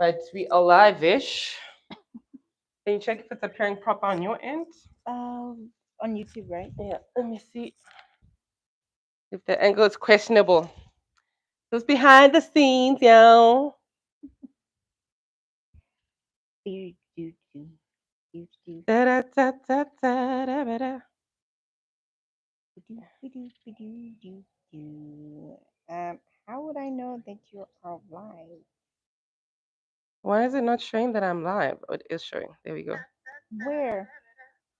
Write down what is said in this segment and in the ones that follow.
But we are live-ish. Can you check if it's appearing proper on your end? On YouTube, right? Yeah, let me see if the angle is questionable. Just behind the scenes, yo. Do do do do do Da da da da da da da da. do do do do do. How would I know that you are live? Why is it not showing that I'm live? Oh, it is showing. There we go. Where?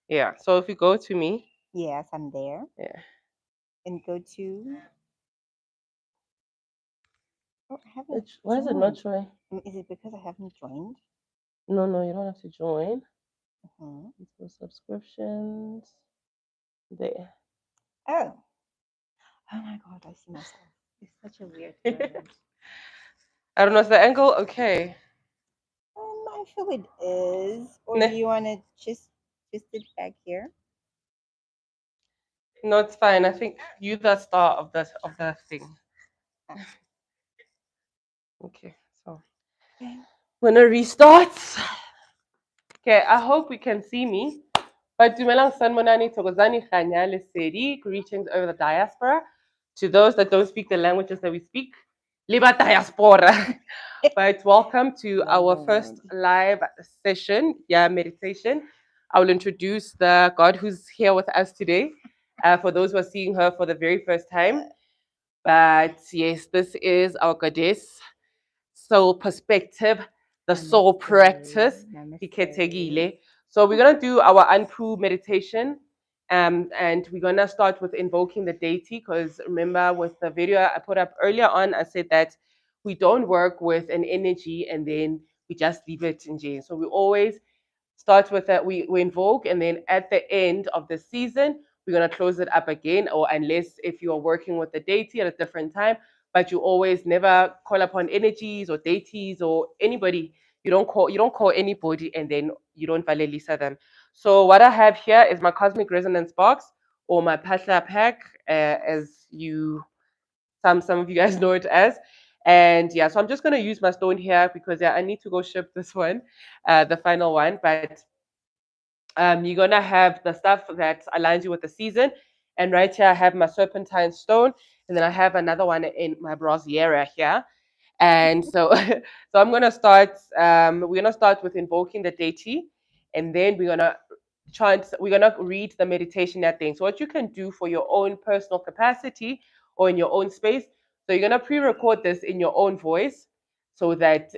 Yeah. So if you go to me, Yes, I'm there. yeah. And go to. Oh, I haven't Why is it not joined. showing? Is it because I haven't joined? No, no, you don't have to join. Hmm. So subscriptions. There. Oh. Oh my God, I see myself. It's such a weird I image. don't know. Is the angle okay? I feel it is. Or do Nah. you want to just it back here? No, it's fine. I think you the star of the thing. Ah, Okay. So okay. when it restarts. Okay, I hope we can see me. But dumelang sanmonani tokozani khanya lesedi. Greetings over the diaspora. To those that don't speak the languages that we speak, liba diaspora. But welcome to Love our the first word. live session, yeah, meditation. I will introduce the God who's here with us today. For those who are seeing her for the very first time. But yes, this is our goddess, soul perspective, the soul Namaste. practice. Namaste. Iketegile. So we're gonna do our Anpu meditation. And we're gonna start with invoking the deity because remember with the video I put up earlier on, I said that we don't work with an energy and then we just leave it in jail. So we always start with that we invoke and then at the end of the season we're going to close it up again, or unless if you are working with the deity at a different time, but you always never call upon energies or deities or anybody. You don't call anybody and then you don't valelisa them. So what I have here is my cosmic resonance box, or my pasha pack, as you some of you guys know it as. And yeah, so I'm just going to use my stone here because yeah, I need to go ship this one, the final one. But you're gonna have the stuff that aligns you with the season. And right here, I have my serpentine stone, and then I have another one in my braziera here. And so, so I'm gonna start. We're gonna start with invoking the deity, and then we're gonna chant. We're gonna read the meditation that thing. So what you can do for your own personal capacity or in your own space. So you're gonna pre-record this in your own voice, so that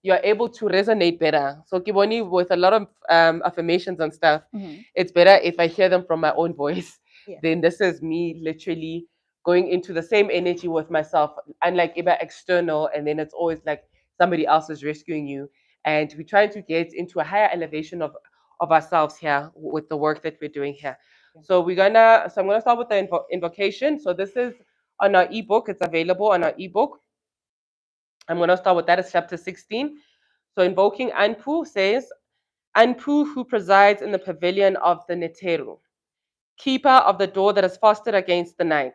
you're able to resonate better. So Kiboni, with a lot of affirmations and stuff, Hmm. it's better if I hear them from my own voice. Yeah. Then this is me literally going into the same energy with myself, unlike Iba external, and then it's always like somebody else is rescuing you. And we're trying to get into a higher elevation of ourselves here with the work that we're doing here. So I'm gonna start with the invocation. So this is on our ebook. It's available on our ebook. I'm going to start with that. It's chapter 16. So invoking Anpu says, Anpu who presides in the pavilion of the Neteru, keeper of the door that is fastened against the night,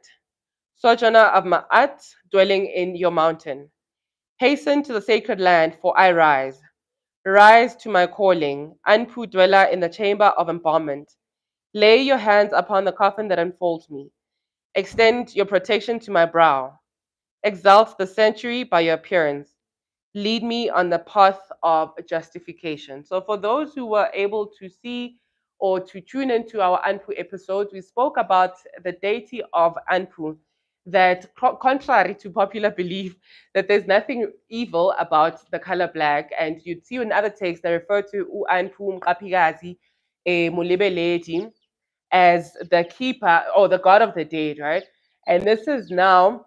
sojourner of Ma'at, dwelling in your mountain. Hasten to the sacred land, for I rise. Rise to my calling, Anpu dweller in the chamber of embalmment. Lay your hands upon the coffin that unfolds me. Extend your protection to my brow. Exalt the century by your appearance. Lead me on the path of justification. So, for those who were able to see or to tune into our Anpu episode, we spoke about the deity of Anpu. That, contrary to popular belief, that there's nothing evil about the color black, and you'd see in other texts that refer to Anpu Mkapigazi, a Mulebeledi, as the keeper or the god of the dead, right? And this is now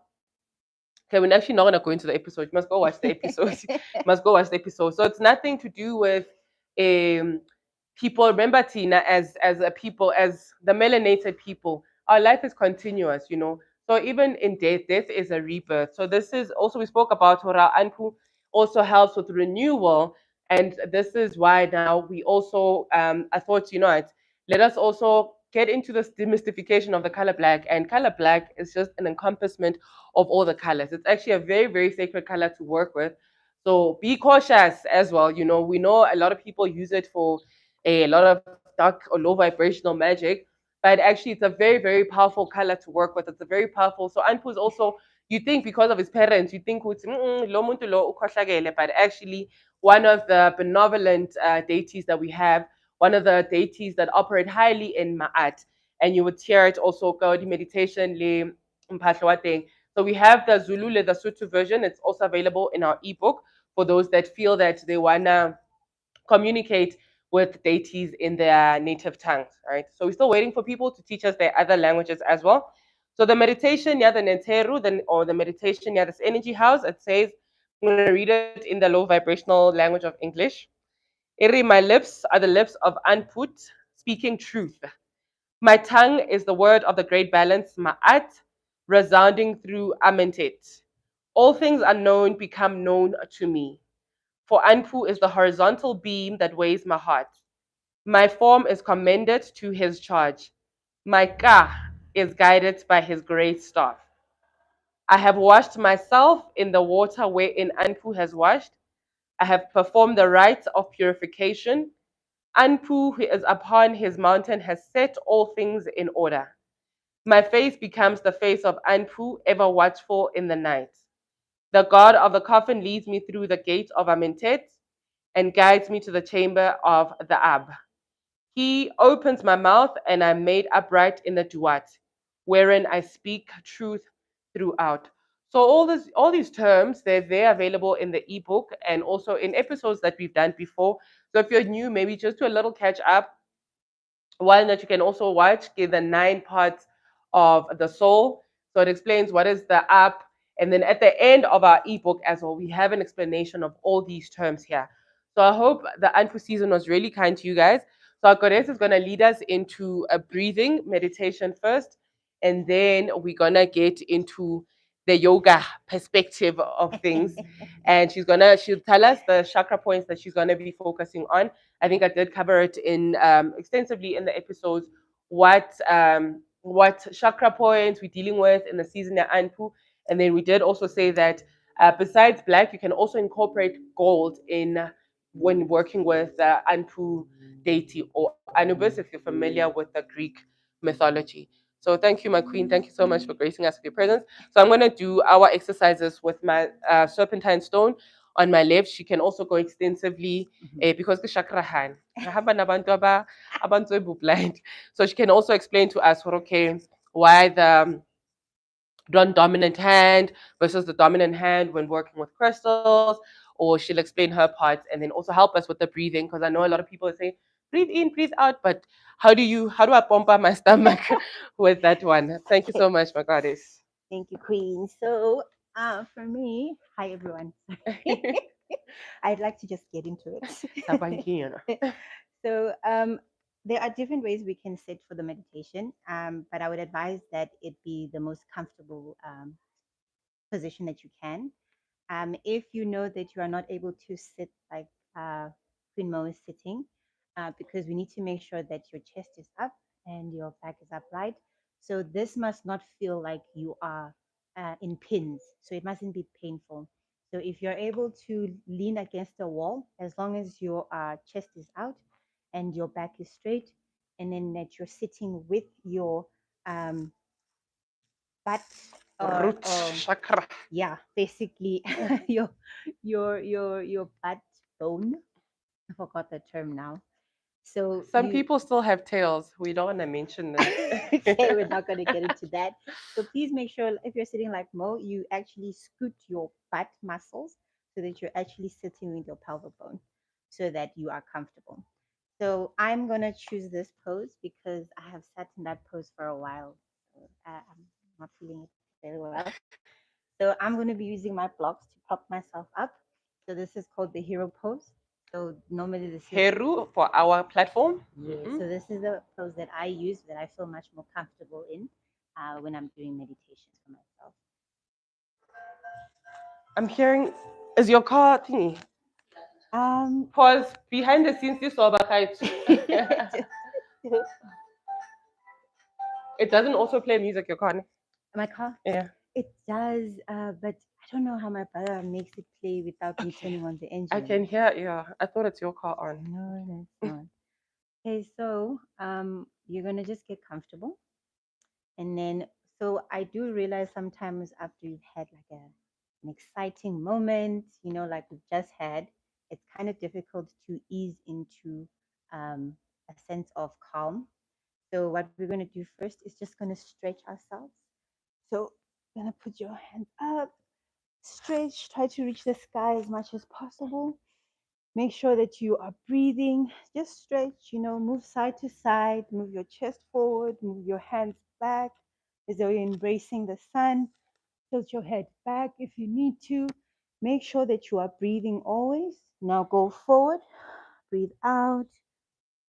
okay, we're actually not gonna go into the episode. You must go watch the episode. You must go watch the episode. So it's nothing to do with um people. Remember, Tina, as a people, as the melanated people, our life is continuous. So even in death, death is a rebirth. So this is also we spoke about Hora Anpu also helps with renewal. And this is why now we also I thought, let us also get into this demystification of the color black. And color black is just an encompassment of all the colors. It's actually a very, very sacred color to work with. So be cautious as well. You know, we know a lot of people use it for a lot of dark or low vibrational magic, but actually it's a very, very powerful color to work with. It's a very powerful. So Anpu is also, you think because of his parents, you think it's lo muntu lo ukhohlakele, but actually one of the benevolent deities that we have, one of the deities that operate highly in Ma'at. And you would hear it also go the meditation le mphahlo wa teng. So we have the Zulu, the Sotho version. It's also available in our ebook for those that feel that they wanna communicate with deities in their native tongues. Right. So we're still waiting for people to teach us their other languages as well. So the meditation, yeah, the Neteru, then or the meditation, yeah, this energy house, it says, I'm gonna read it in the low vibrational language of English. Iri, my lips are the lips of Anput, speaking truth. My tongue is the word of the great balance, Ma'at, resounding through Amentet. All things unknown become known to me. For Anpu is the horizontal beam that weighs my heart. My form is commended to his charge. My ka is guided by his great staff. I have washed myself in the water wherein Anpu has washed. I have performed the rites of purification. Anpu, who is upon his mountain, has set all things in order. My face becomes the face of Anpu, ever watchful in the night. The god of the coffin leads me through the gate of Amentet and guides me to the chamber of the Ab. He opens my mouth and I'm made upright in the duat, wherein I speak truth throughout. So all these terms, they're available in the ebook and also in episodes that we've done before. So if you're new, maybe just do a little catch up. One that you can also watch, give the 9 parts of the soul. So it explains what is the app. And then at the end of our ebook as well, we have an explanation of all these terms here. So I hope the Anpu season was really kind to you guys. So our goddess is going to lead us into a breathing meditation first, and then we're going to get into the yoga perspective of things. And she'll tell us the chakra points that she's going to be focusing on. I think I did cover it in extensively in the episodes. What chakra points we're dealing with in the season at Anpu, and then we did also say that besides black, you can also incorporate gold in when working with Anpu deity or Anubis, if you're familiar with the Greek mythology. So thank you, my queen. Thank you so much for gracing us with your presence. So I'm going to do our exercises with my serpentine stone on my left. She can also go extensively because the chakra hand. Blind. So she can also explain to us, okay, why the dominant hand versus the dominant hand when working with crystals, or she'll explain her parts and then also help us with the breathing because I know a lot of people say breathe in, breathe out, but how do I pump up my stomach with that one? Thank you so much, my goddess. Thank you, Queen. So, for me, hi everyone. I'd like to just get into it. So, there are different ways we can sit for the meditation, but I would advise that it be the most comfortable position that you can. If you know that you are not able to sit like Queen Mo is sitting, because we need to make sure that your chest is up and your back is upright. So this must not feel like you are in pins. So it mustn't be painful. So if you're able to lean against the wall, as long as your chest is out and your back is straight, and then that you're sitting with your um, butt Root or chakra. yeah, basically your your butt bone. I forgot the term now. So Some people still have tails. We don't want to mention them. okay, we're not going to get into that. So please make sure if you're sitting like Mo, you actually scoot your butt muscles so that you're actually sitting with your pelvic bone so that you are comfortable. So I'm going to choose this pose because I have sat in that pose for a while. So I'm not feeling it very well. So I'm going to be using my blocks to prop myself up. So this is called the hero pose. So normally this is Heru for our platform. yeah. So this is the pose that I use that I feel much more comfortable in when I'm doing meditations for myself. I'm hearing, is your car thingy? Um, Pause behind the scenes. This overkite. It doesn't also play music. Your car. my car, Yeah. it does, but don't know how my brother makes it play without me Okay. turning on the I can engine. hear, yeah. I thought it's your car on. No, that's not. Okay, so you're gonna just get comfortable, and then so I do realize sometimes after you've had like an exciting moment, like we've just had, it's kind of difficult to ease into a sense of calm. So what we're gonna do first is just gonna stretch ourselves. So you're gonna put your hands up, stretch, try to reach the sky as much as possible. Make sure that you are breathing. Just stretch, move side to side, move your chest forward, move your hands back as though you're embracing the sun. Tilt your head back if you need to. Make sure that you are breathing always. Now go forward, breathe out,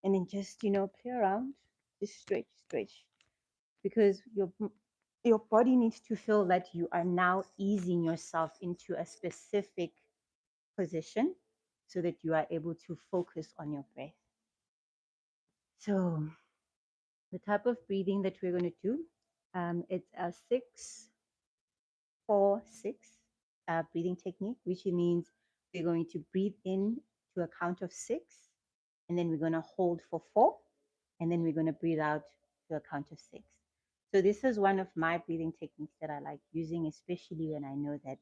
and then just, play around. Just stretch, stretch. Because your body needs to feel that you are now easing yourself into a specific position so that you are able to focus on your breath. So, the type of breathing that we're going to do, it's a 6-4-6 breathing technique, which means we're going to breathe in to a count of 6, and then we're going to hold for 4, and then we're going to breathe out to a count of 6. So, this is one of my breathing techniques that I like using, especially when I know that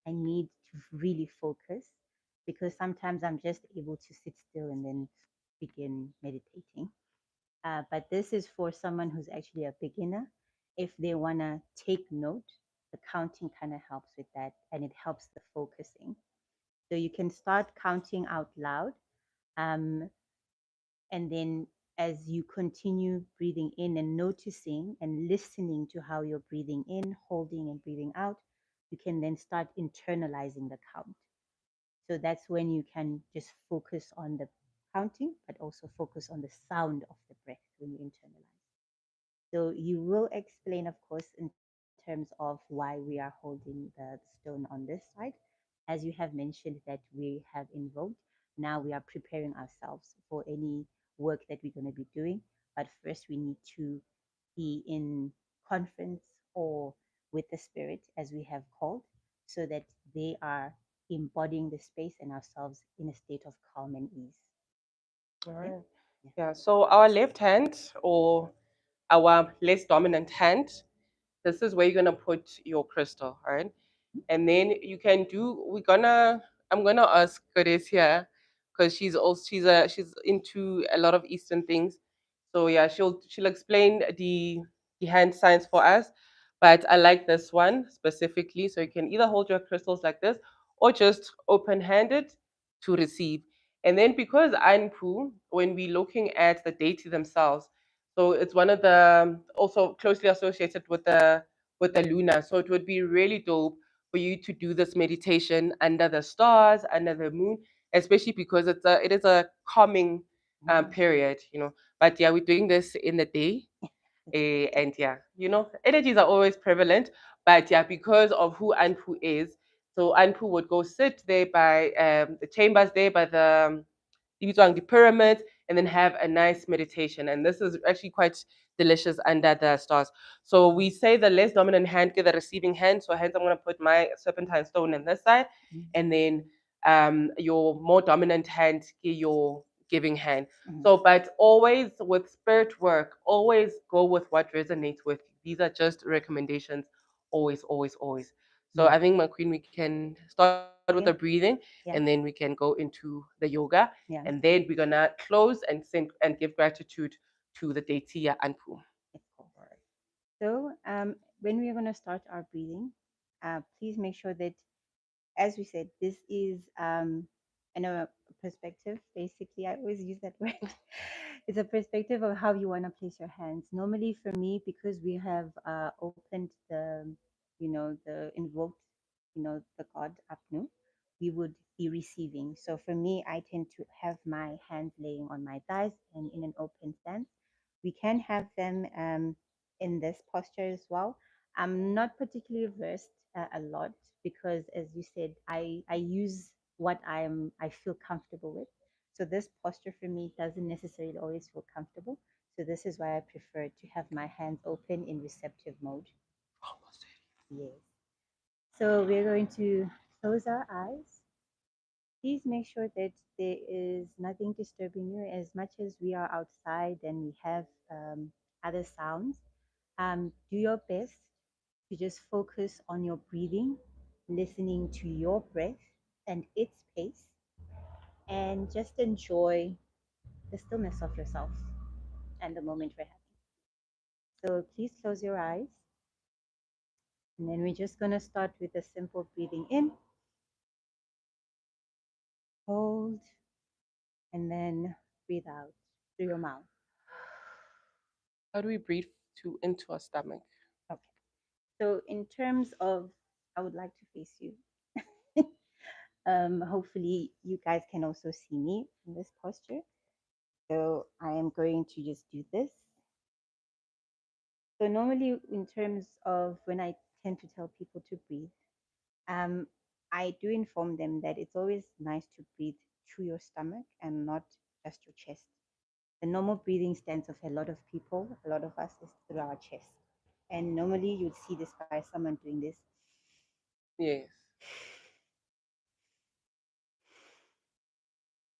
I need to really focus, because sometimes I'm just able to sit still and then begin meditating. But this is for someone who's actually a beginner. If they want to take note, the counting kind of helps with that, and it helps the focusing. So you can start counting out loud. Um, and then as you continue breathing in and noticing and listening to how you're breathing in, holding and breathing out, you can then start internalizing the count. So that's when you can just focus on the counting, but also focus on the sound of the breath when you internalize. So you will explain, of course, in terms of why we are holding the stone on this side. As you have mentioned that we have invoked, now we are preparing ourselves for any work that we're going to be doing. But first, we need to be in conference or with the spirit, as we have called, so that they are embodying the space and ourselves in a state of calm and ease. All Okay? right. Yeah. Yeah. So our left hand or our less dominant hand, this is where you're gonna put your crystal, all right? And then you can do. I'm gonna ask Grace here, because she's into a lot of Eastern things. So yeah, she'll explain the hand signs for us. But I like this one specifically. So you can either hold your crystals like this or just open handed to receive. And then because Anpu, when we're looking at the deity themselves, so it's one of the also closely associated with the Luna. So it would be really dope for you to do this meditation under the stars, under the moon, especially because it is a calming period, you know. But yeah, we're doing this in the day, and yeah, you know, energies are always prevalent. But yeah, because of who Anpu is, so Anpu would go sit there by the chambers there by the pyramid, and then have a nice meditation. And this is actually quite delicious under the stars. So we say the less dominant hand give the receiving hand. So hence I'm gonna put my serpentine stone in this side, Mhm. and then your more dominant hand give your giving hand. Mhm. So, but always with spirit work, always go with what resonates with you. These are just recommendations. Always, always, always. So Yeah. I think, my queen, we can start with the breathing, and then Yeah. we can go into the yoga, and Yeah. then we're gonna close and send and give gratitude to the deity Anpu. Of course. So, when we are going to start our breathing, please make sure that, as we said, this is a perspective. Basically, I always use that word. It's a perspective of how you want to place your hands. Normally, for me, because we have opened the invoked, the god Apnu, we would be receiving. So for me, I tend to have my hands laying on my thighs and in an open stance. We can have them in this posture as well. I'm not particularly versed a lot because, as you said, I use what I feel comfortable with. So this posture for me doesn't necessarily always feel comfortable. So this is why I prefer to have my hands open in receptive mode. Yes. So we're going to close our eyes. Please make sure that there is nothing disturbing you. As much as we are outside and we have other sounds, do your best to just focus on your breathing, listening to your breath and its pace, and just enjoy the stillness of yourself and the moment we're having. So please close your eyes. And then we're just going to start with a simple breathing in, hold, and then breathe out through your mouth. How do we breathe to into our stomach? Okay. So, in terms of, I would like to face you. Hopefully, you guys can also see me in this posture. So, I am going to just do this. So, normally, in terms of when I tend to tell people to breathe, um, I do inform them that it's always nice to breathe through your stomach and not just your chest. The normal breathing stance of a lot of people, a lot of us, is through our chest. And normally you'd see this by someone doing this. Yes.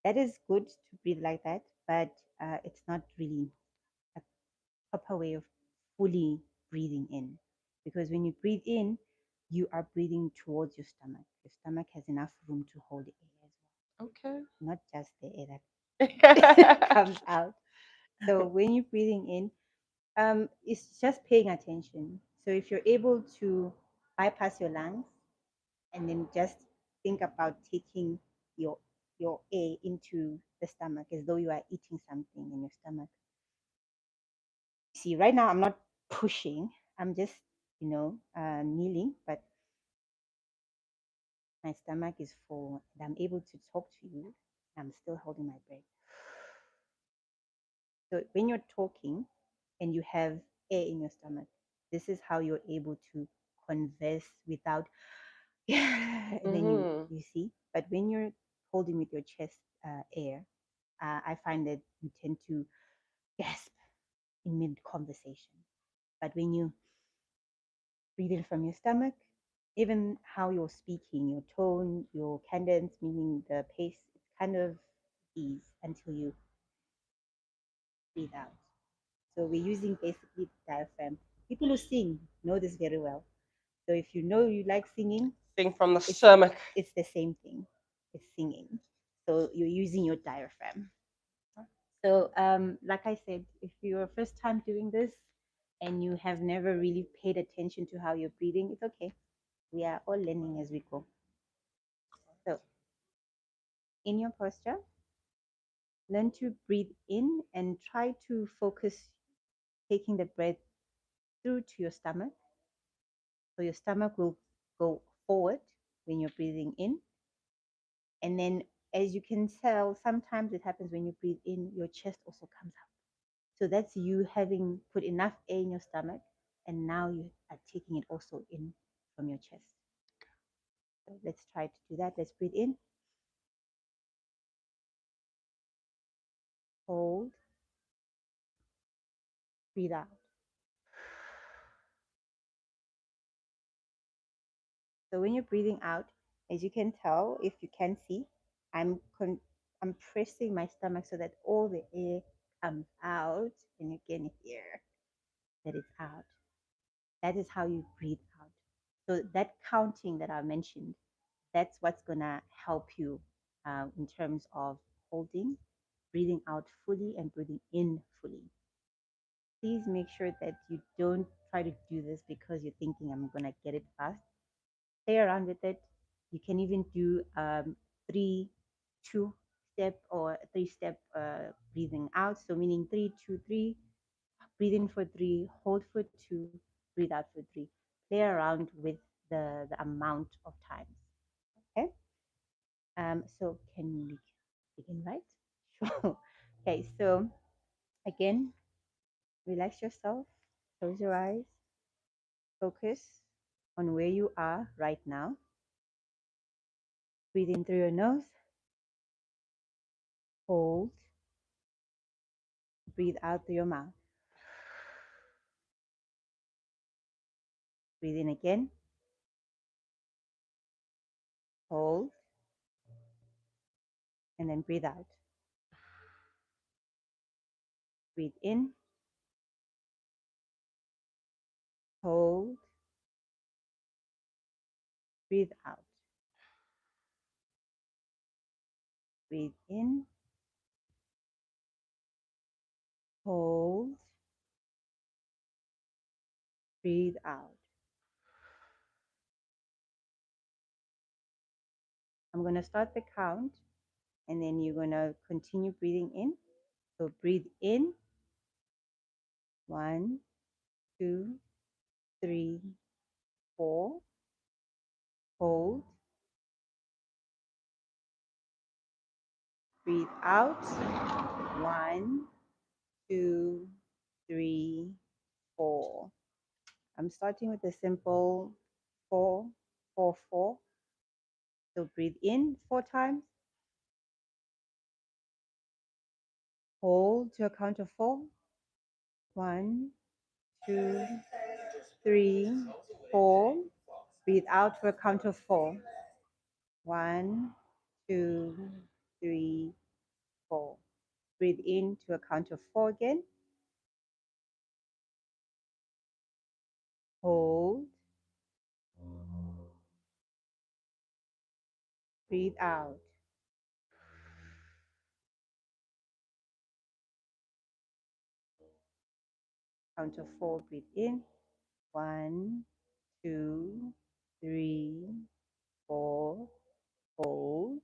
That is good to breathe like that, but it's not really a proper way of fully breathing in. Because when you breathe in, you are breathing towards your stomach. Your stomach has enough room to hold the air as Okay. well, not just the air that comes out. So when you're breathing in, it's just paying attention. So if you're able to bypass your lungs and then just think about taking your your air into the stomach as though you are eating something in your stomach. See, right now I'm not pushing. I'm just, kneeling, but my stomach is full and I'm able to talk to you. I'm still holding my breath. So when you're talking and you have air in your stomach, this is how you're able to converse without and then you Mm-hmm. you see. But when you're holding with your chest air, I find that you tend to gasp in mid conversation. But when you breathe in from your stomach, even how you're speaking, your tone, your cadence, meaning the pace, it's kind of ease until you breathe out. So we're using basically the diaphragm. People who sing know this very well. So if you know you like singing, Sing from the it's stomach. it's the same thing. It's singing. So you're using your diaphragm. So like I said, if you're first time doing this and you have never really paid attention to how you're breathing, it's okay. We are all learning as we go. So in your posture, learn to breathe in and try to focus taking the breath through to your stomach. So your stomach will go forward when you're breathing in. And then, as you can tell, sometimes it happens when you breathe in, your chest also comes up. So that's you having put enough air in your stomach, and now you are taking it also in from your chest. So let's try to do that. Let's breathe in, hold, breathe out. So when you're breathing out, as you can tell, if you can see, I'm pressing my stomach so that all the air comes out, and you can hear that it's out. That is how you breathe out. So that counting that I mentioned, that's what's gonna help you in terms of holding, breathing out fully, and breathing in fully. Please make sure that you don't try to do this because you're thinking I'm gonna get it fast. Play around with it. You can even do three, two step or three step breathing out. So meaning 3, 2, 3. Breathe in for 3, hold for 2, breathe out for 3. Play around with the amount of times. Okay. So can we begin, right? Sure. Okay. So again, relax yourself. Close your eyes. Focus on where you are right now. Breathe in through your nose. Hold. Breathe out through your mouth. Breathe in again. hold, and then breathe out. Breathe in, hold, breathe out. Breathe in, hold, breathe out. I'm going to start the count and then you're going to continue breathing in. So breathe in, 1, 2, 3, 4. Hold, breathe out, 1, 2, 3, 4. I'm starting with a simple 4, 4, 4. So breathe in 4 times, hold to a count of 4. 1, 2, 3, 4. Breathe out to a count of 4. 1, 2, 3, 4. Breathe in to a count of 4 again. Hold. Breathe out. Count of 4. Breathe in. 1, 2, 3, 4. Hold.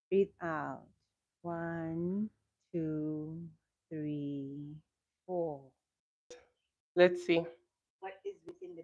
Breathe out. 1, 2, 3, 4. Let's see. What is within the